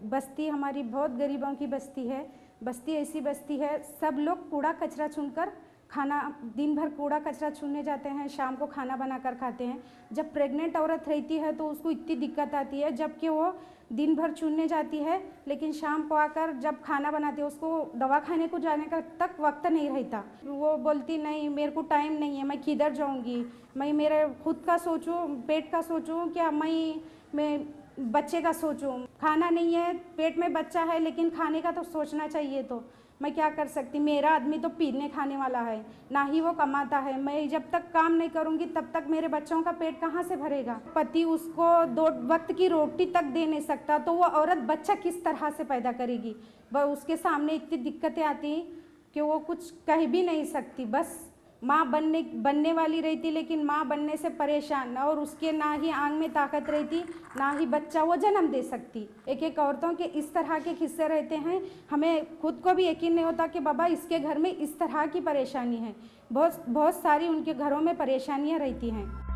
बस्ती हमारी बहुत गरीबों की बस्ती है। बस्ती ऐसी बस्ती है, सब लोग कूड़ा कचरा चुनकर खाना, दिन भर कूड़ा कचरा चुनने जाते हैं, शाम को खाना बनाकर खाते हैं। जब प्रेग्नेंट औरत रहती है तो उसको इतनी दिक्कत आती है, जबकि वो दिन भर चुनने जाती है, लेकिन शाम को आकर जब खाना बनाती है उसको दवा खाने को जाने का तक वक्त नहीं रहता। वो बोलती नहीं, मेरे को टाइम नहीं है, मैं किधर जाऊंगी, मैं मेरे खुद का सोचूं, पेट का सोचूं, क्या मैं बच्चे का सोचूं। खाना नहीं है, पेट में बच्चा है, लेकिन खाने का तो सोचना चाहिए। तो मैं क्या कर सकती, मेरा आदमी तो पीने खाने वाला है, ना ही वो कमाता है। मैं जब तक काम नहीं करूंगी तब तक मेरे बच्चों का पेट कहाँ से भरेगा। पति उसको 2 वक्त की रोटी तक दे नहीं सकता, तो वो औरत बच्चा किस तरह से पैदा करेगी। वह उसके सामने इतनी दिक्कतें आती कि वो कुछ कह भी नहीं सकती। बस माँ बनने वाली रहती, लेकिन माँ बनने से परेशान, और उसके ना ही आंग में ताकत रहती, ना ही बच्चा वो जन्म दे सकती। एक एक औरतों के इस तरह के किस्से रहते हैं, हमें खुद को भी यकीन नहीं होता कि बाबा इसके घर में इस तरह की परेशानी है। बहुत सारी उनके घरों में परेशानियाँ रहती हैं।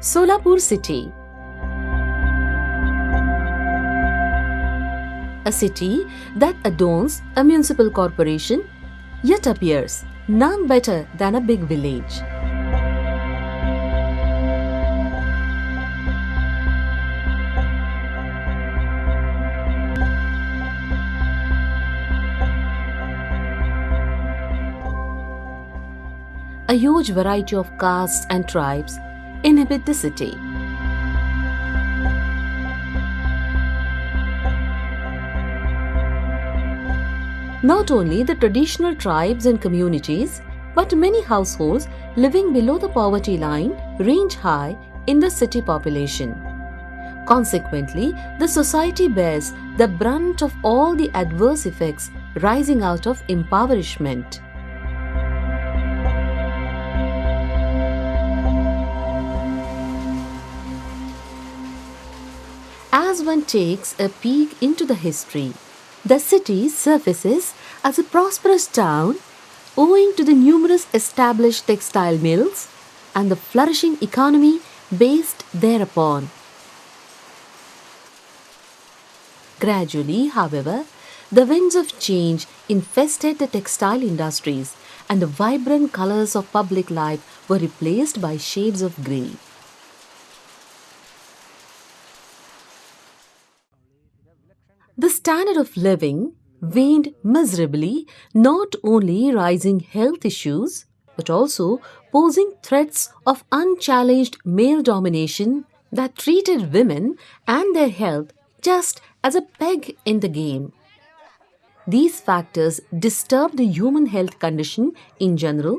Sholapur city. A city that adorns a municipal corporation, yet appears none better than a big village. A huge variety of castes and tribes inhabit the city. Not only the traditional tribes and communities, but many households living below the poverty line range high in the city population. Consequently, the society bears the brunt of all the adverse effects rising out of impoverishment. As one takes a peek into the history, the city surfaces as a prosperous town owing to the numerous established textile mills and the flourishing economy based thereupon. Gradually, however, the winds of change infested the textile industries, and the vibrant colors of public life were replaced by shades of grey. The standard of living waned miserably, not only raising health issues, but also posing threats of unchallenged male domination that treated women and their health just as a peg in the game. These factors disturb the human health condition in general,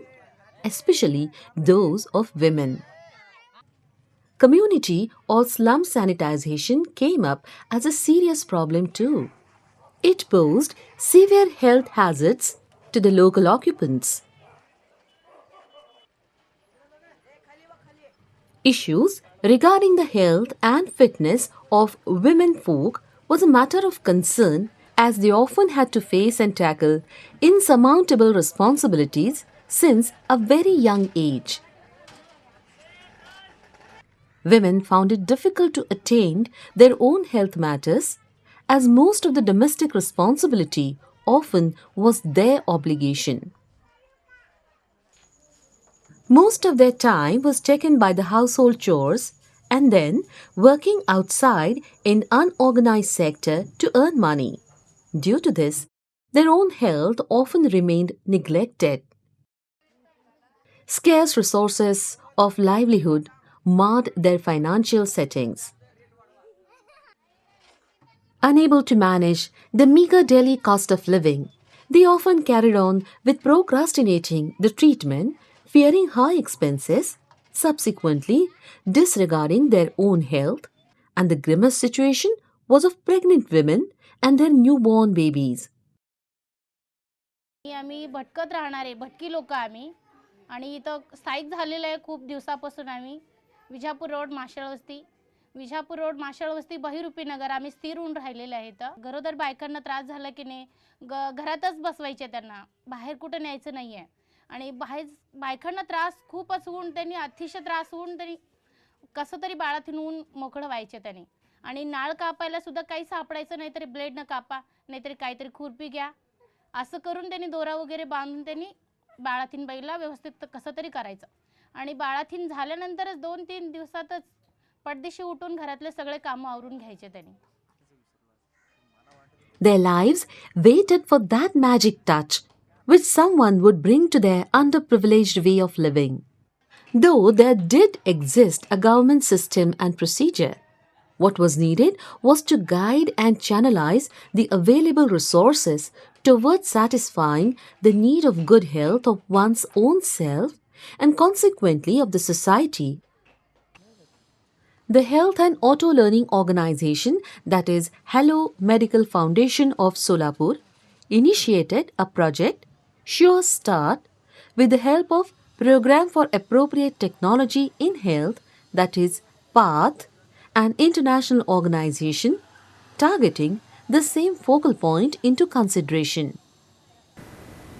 especially those of women. Community or slum sanitization came up as a serious problem too. It posed severe health hazards to the local occupants. Issues regarding the health and fitness of women folk was a matter of concern, as they often had to face and tackle insurmountable responsibilities since a very young age. Women found it difficult to attain their own health matters, as most of the domestic responsibility often was their obligation. Most of their time was taken by the household chores and then working outside in unorganized sector to earn money. Due to this, their own health often remained neglected. Scarce resources of livelihood marred their financial settings. Unable to manage the meager daily cost of living, They often carried on with procrastinating the treatment, fearing high expenses, subsequently disregarding their own health, and the grimmest situation was of pregnant women and their newborn babies. आम्ही भटकत राहणारे भटकी लोक आम्ही आणि इथं स्थायिक झालेलं आहे खूप दिवसापासून आम्ही विजापूर रोड माशाळ वस्ती बहिरूपी नगर आम्ही स्थिर होऊन राहिलेले आहे. इथं गरोदर बायकांना त्रास झाला की नाही घरातच बसवायचे, त्यांना बाहेर कुठं न्यायचं नाही आहे. आणि बाहेर बायकांना त्रास खूपच होऊन त्यांनी अतिशय त्रास होऊन त्यांनी कसं तरी बाळातून होऊन मोकळं व्हायचे त्यांनी. आणि नाळ कापायला सुद्धा काही सापडायचं नाही, तरी ब्लेडनं कापा, नाहीतरी काहीतरी खुरपी घ्या, असं करून त्यांनी दोरा वगैरे बांधून त्यांनी बाळातीन बाईला व्यवस्थित कसं तरी करायचं. आणि बाळातीन झाल्यानंतरच 2-3 दिवसातच पडदिशी उठून घरातले सगळे कामं आवरून घ्यायचे त्यांनी. Their lives waited for that magic touch which someone would bring to their underprivileged way of living. Though there did exist a government system and procedure, what was needed was to guide and channelize the available resources towards satisfying the need of good health of one's own self and consequently of the society. The Health and Auto Learning Organization, that is Hello Medical Foundation of Sholapur, initiated a project, SureStart, with the help of Program for Appropriate Technology in Health, that is PATH, an international organization, targeting the same focal point into consideration.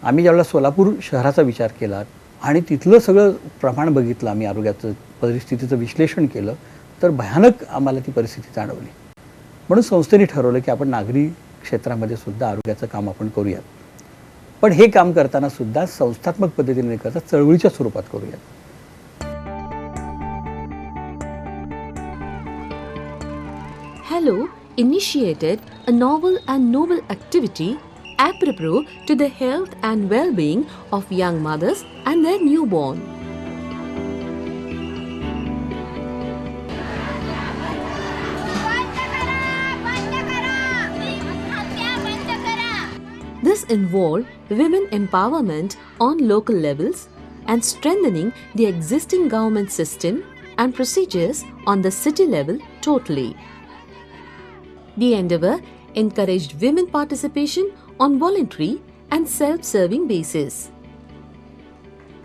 आम्ही ज्यावेळेला सोलापूर शहराचा विचार केला आणि तिथलं सगळं प्रमाण बघितलं, आम्ही आरोग्याचं परिस्थितीचं विश्लेषण केलं, तर भयानक आम्हाला ती परिस्थिती जाणवली. म्हणून संस्थेने ठरवलं की आपण नागरी क्षेत्रामध्ये सुद्धा आरोग्याचं काम आपण करूयात. पण हे काम करताना सुद्धा संस्थात्मक पद्धतीने न करता चळवळीच्या स्वरूपात करूयात. Hello initiated a novel and noble activity apropos to the health and well-being of young mothers and their newborn. This involved women empowerment on local levels and strengthening the existing government system and procedures on the city level totally. The endeavour encouraged women participation on voluntary and self-serving basis.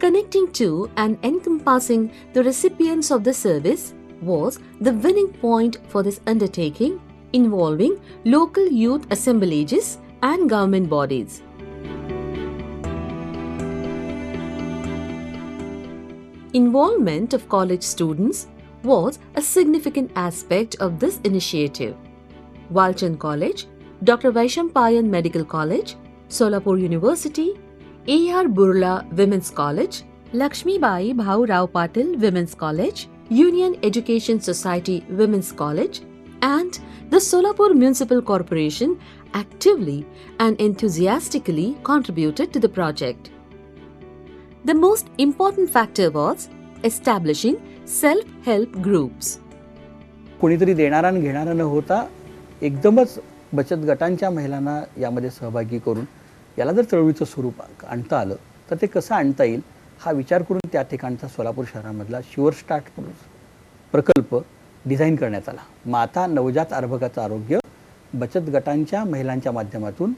Connecting to and encompassing the recipients of the service was the winning point for this undertaking, involving local youth assemblages and government bodies. Involvement of college students was a significant aspect of this initiative. Walchand College, Dr. Vaishampayan Medical College, Sholapur University, A.R. Burla Women's College, Lakshmi Bai Bhau Rao Patil Women's College, Union Education Society Women's College, and the Sholapur Municipal Corporation actively and enthusiastically contributed to the project. The most important factor was establishing self-help groups. कोणीतरी देणारा आणि घेणारा न होता एकदमच बचत गटांच्या महिलांना यामध्ये सहभागी करून याला जर चळवळीचं स्वरूप आणता आलं तर ते कसं आणता येईल हा विचार करून त्या ठिकाणचा सोलापूर शहरामधला शुअरस्टार्ट प्रकल्प डिझाईन करण्यात आला. माता नवजात अर्भकाचं आरोग्य बचत गटांच्या महिलांच्या माध्यमातून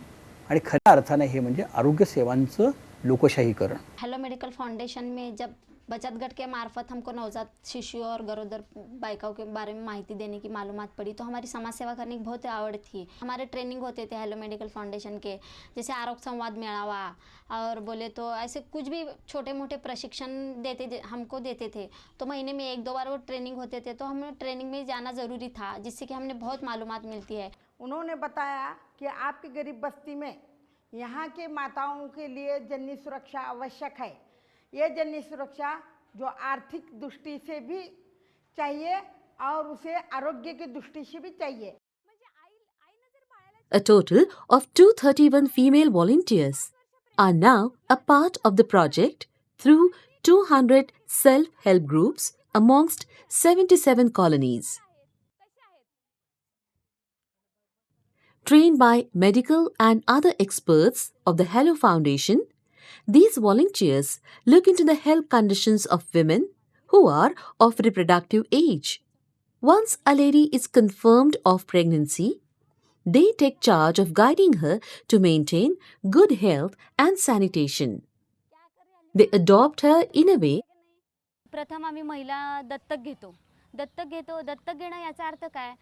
आणि खऱ्या अर्थाने हे म्हणजे आरोग्य सेवांचं लोकशाहीकरण. हेलो मेडिकल फाउंडेशन में जब बचत गट के मार्फत हमको नवजात शिशु और गरोदर बालिकाओं के बारे में माहिती देने की मालूमात पड़ी तो हमारी समाज सेवा करने की बहुत आवड़ थी. हमारे ट्रेनिंग होते थे हेलो मेडिकल फाउंडेशन के, जैसे आरोग्य संवाद मेळावा और बोले तो ऐसे कुछ भी छोटे मोटे प्रशिक्षण हमको देते थे. तो महीने में 1-2 बार वो ट्रेनिंग होते थे, तो हमें ट्रेनिंग में जाना ज़रूरी था जिससे कि हमें बहुत मालूमात मिलती है. उन्होंने बताया कि आपकी गरीब बस्ती में यहाँ के माताओं के लिए जननी सुरक्षा आवश्यक है. ये जननी सुरक्षा जो आर्थिक दृष्टि से भी चाहिए और उसे आरोग्य की दृष्टि से भी चाहिए. A total of 231 female volunteers are now a part of the project through 200 self-help groups amongst 77 colonies. Trained by medical and other experts of the Hello Foundation, these volunteers look into the health conditions of women who are of reproductive age. Once a lady is confirmed of pregnancy, they take charge of guiding her to maintain good health and sanitation. They adopt her in a way प्रथम आम्ही महिला दत्तक घेणं याचा अर्थ काय,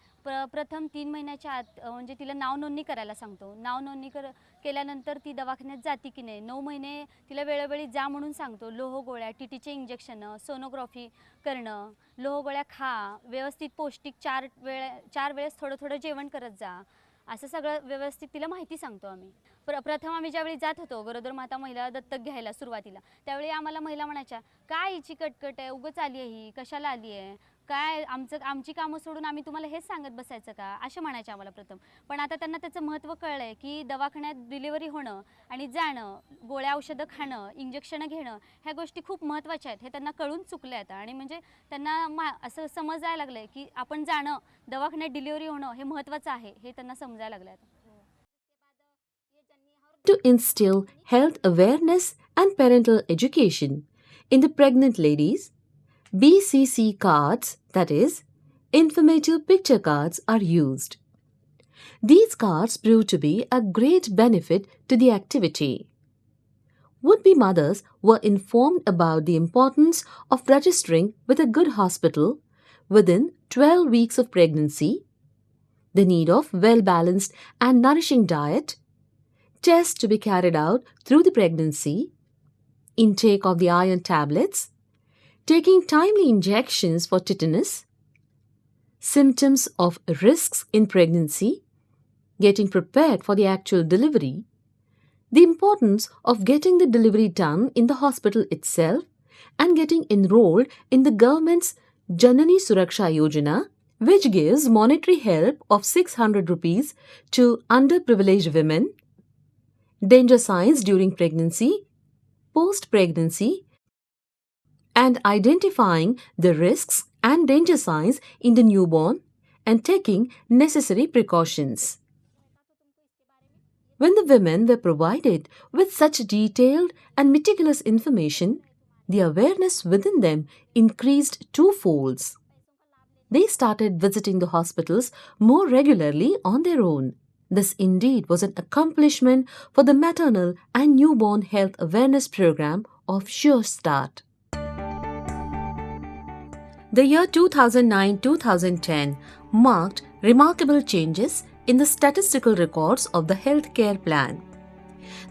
प्रथम 3 महिन्याच्या आत म्हणजे तिला नाव नोंदणी करायला सांगतो. नाव नोंदणी केल्यानंतर ती दवाखान्यात जाते की नाही, 9 महिने तिला वेळोवेळी जा म्हणून सांगतो. लोह गोळ्या, टीटीचे इंजेक्शनं, सोनोग्राफी करणं, लोह गोळ्या खा, व्यवस्थित पौष्टिक 4 वेळेस थोडं थोडं जेवण करत जा, असं सगळं व्यवस्थित तिला माहिती सांगतो आम्ही. प्रथम आम्ही ज्यावेळी जात होतो गरोदर माता महिला दत्तक घ्यायला सुरुवातीला, त्यावेळी आम्हाला महिला म्हणायच्या, काय हिची कटकट आहे, उगाच आली आहे ही, कशाला आली आहे, काय आमची कामं सोडून आम्ही तुम्हाला हेच सांगत बसायचं का, असे म्हणायचे आम्हाला प्रथम. पण आता त्यांना त्याचं महत्त्व कळलं आहे की दवाखान्यात डिलिव्हरी होणं आणि जाणं, गोळ्या औषधं खाणं, इंजेक्शनं घेणं, ह्या गोष्टी खूप महत्त्वाच्या आहेत हे त्यांना कळून चुकले आता. आणि म्हणजे त्यांना असं समजायला लागलं आहे की आपण जाणं, दवाखान्यात डिलिव्हरी होणं हे महत्त्वाचं आहे हे त्यांना समजायला लागलं आता. to instill health awareness and parental education in the pregnant ladies, BCC cards, that is, informative picture cards, are used. These cards prove to be a great benefit to the activity. Would-be mothers were informed about the importance of registering with a good hospital within 12 weeks of pregnancy, the need of well-balanced and nourishing diet, tests to be carried out through the pregnancy, intake of the iron tablets, taking timely injections for tetanus, symptoms of risks in pregnancy, getting prepared for the actual delivery, the importance of getting the delivery done in the hospital itself, and getting enrolled in the government's Janani Suraksha Yojana, which gives monetary help of 600 rupees to underprivileged women, danger signs during pregnancy, post-pregnancy, and identifying the risks and danger signs in the newborn and taking necessary precautions. When the women were provided with such detailed and meticulous information, the awareness within them increased twofolds. They started visiting the hospitals more regularly on their own. This indeed was an accomplishment for the maternal and newborn health awareness program of SureStart. The year 2009-2010 marked remarkable changes in the statistical records of the healthcare plan.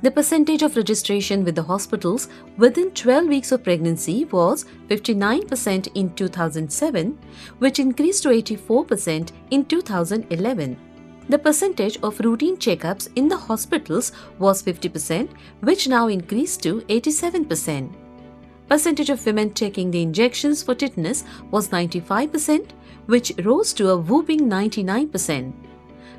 The percentage of registration with the hospitals within 12 weeks of pregnancy was 59% in 2007, which increased to 84% in 2011. The percentage of routine checkups in the hospitals was 50%, which now increased to 87%. Percentage of women taking the injections for tetanus was 95%, which rose to a whopping 99%.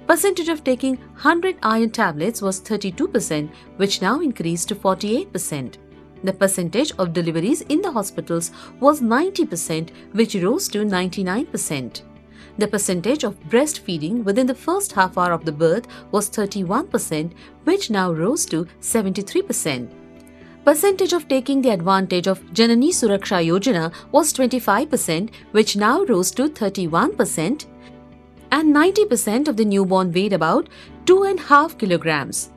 Percentage of taking 100 iron tablets was 32%, which now increased to 48%. The percentage of deliveries in the hospitals was 90%, which rose to 99%. The percentage of breastfeeding within the first half hour of the birth was 31%, which now rose to 73%. Percentage of taking the advantage of Janani Suraksha Yojana was 25%, which now rose to 31%. And 90% of the newborn weighed about 2.5 kilograms.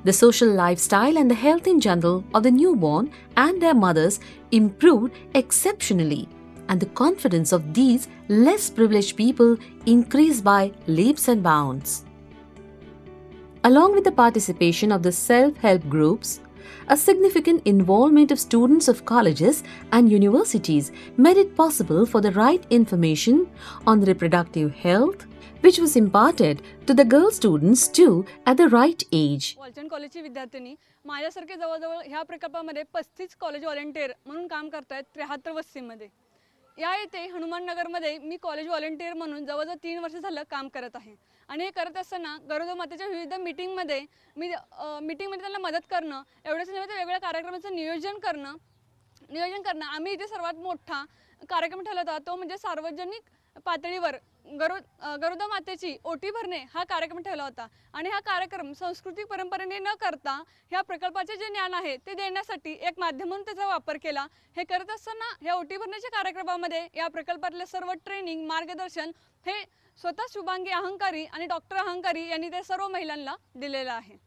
The social lifestyle and the health in general of the newborn and their mothers improved exceptionally, and the confidence of these less privileged people increased by leaps and bounds. Along with the participation of the self-help groups, a significant involvement of students of colleges and universities made it possible for the right information on reproductive health, which was imparted to the girl students too at the right age. Walchand कॉलेजची विद्यार्थिनी माझ्यासारखे जवळजवळ ह्या प्रकल्पामध्ये 35 college volunteer म्हणून काम करतायत 73 वस्तीमध्ये. या येथे हनुमाननगरमध्ये मी कॉलेज व्हॉलंटियर म्हणून जवळजवळ 3 वर्ष झालं काम करत आहे. आणि हे करत असताना गरोदर मातेच्या विविध मीटिंगमध्ये त्यांना मदत करणं, एवढंच नव्हे तर वेगवेगळ्या कार्यक्रमाचं नियोजन करणं आम्ही इथे सर्वात मोठा कार्यक्रम ठेवला होता तो म्हणजे सार्वजनिक पातळीवर गरोदर मातेची ओटी भरणे हा कार्यक्रम ठेवला होता आणि हा कार्यक्रम सांस्कृतिक परंपरेने न करता ह्या प्रकल्पाचे जे ज्ञान आहे ते देण्यासाठी एक माध्यम म्हणून त्याचा वापर केला. हे करत असताना ह्या ओटी भरण्याच्या कार्यक्रमामध्ये या प्रकल्पातले सर्व ट्रेनिंग मार्गदर्शन हे स्वतः शुभांगी अहंकारी आणि डॉक्टर अहंकारी यांनी ते सर्व महिलांना दिलेलं आहे.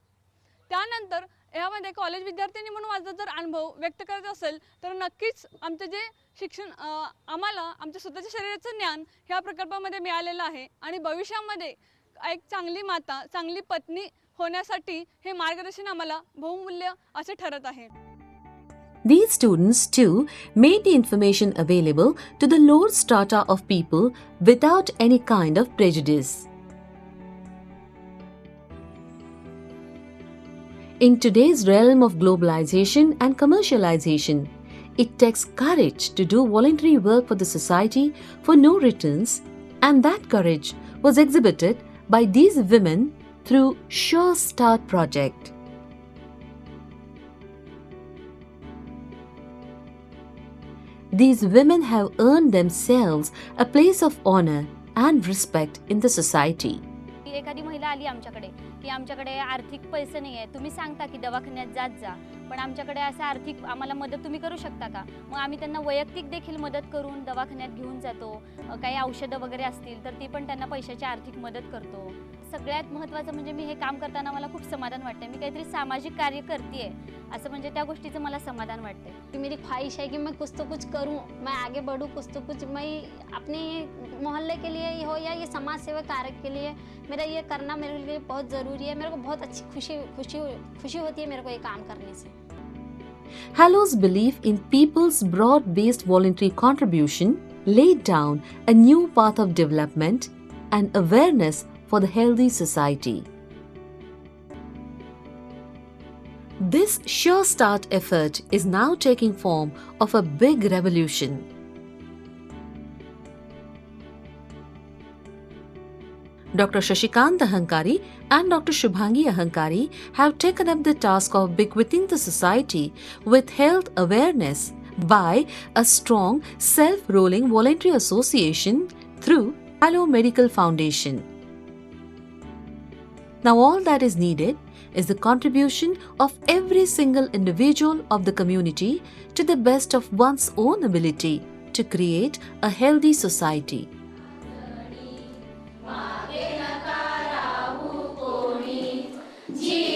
त्यानंतर यामध्ये कॉलेज विद्यार्थ्यांनी म्हणून माझा जर अनुभव व्यक्त करायचा असेल तर नक्कीच आमचं जे शिक्षण आम्हाला आमच्या स्वतःच्या शरीराचं ज्ञान ह्या प्रकल्पामध्ये मिळालेलं आहे आणि भविष्यामध्ये एक चांगली माता चांगली पत्नी होण्यासाठी हे मार्गदर्शन आम्हाला बहुमूल्य असे ठरत आहे. These students too made the information available to the lower strata of people without any kind of prejudice. In today's realm of globalization and commercialization, it takes courage to do voluntary work for the society for no returns, and that courage was exhibited by these women through SureStart project. These women have earned themselves a place of honor and respect in the society. एखादी महिला आली आमच्याकडे की आमच्याकडे आर्थिक पैसे नाही आहे, तुम्ही सांगता की दवाखान्यात जात जा, पण आमच्याकडे असं आर्थिक आम्हाला मदत तुम्ही करू शकता का? मग आम्ही त्यांना वैयक्तिक देखील मदत करून दवाखान्यात घेऊन जातो. काही औषधं वगैरे असतील तर ती पण त्यांना पैशाची आर्थिक मदत करतो. सगळ्यात महत्त्वाचं म्हणजे मी हे काम करताना मला खूप समाधान वाटतं. मी काहीतरी सामाजिक कार्य करते असं म्हणजे त्या गोष्टीचं मला समाधान वाटतं. मेरी ख्वाहिश है कि मैं कुछ तो कुछ करूं, मैं आगे बढ़ूं, कुछ तो कुछ मैं अपने मोहल्ले के लिए हो या ये समाज सेवा कार्य के लिए मेरा ये करना मेरे लिए बहुत ज़रूरी है. मेरे को बहुत अच्छी खुशी होती है मेरे को ये काम करने से. Halo's belief in people's broad-based voluntary contribution laid down a new path of development and awareness for the healthy society. This SureStart effort is now taking form of a big revolution. Dr. Shashikant Ahankari and Dr. Shubhangi Ahankari have taken up the task of bequeathing the society with health awareness by a strong self-rolling voluntary association through Halo Medical Foundation. Now all that is needed is the contribution of every single individual of the community to the best of one's own ability to create a healthy society. Ji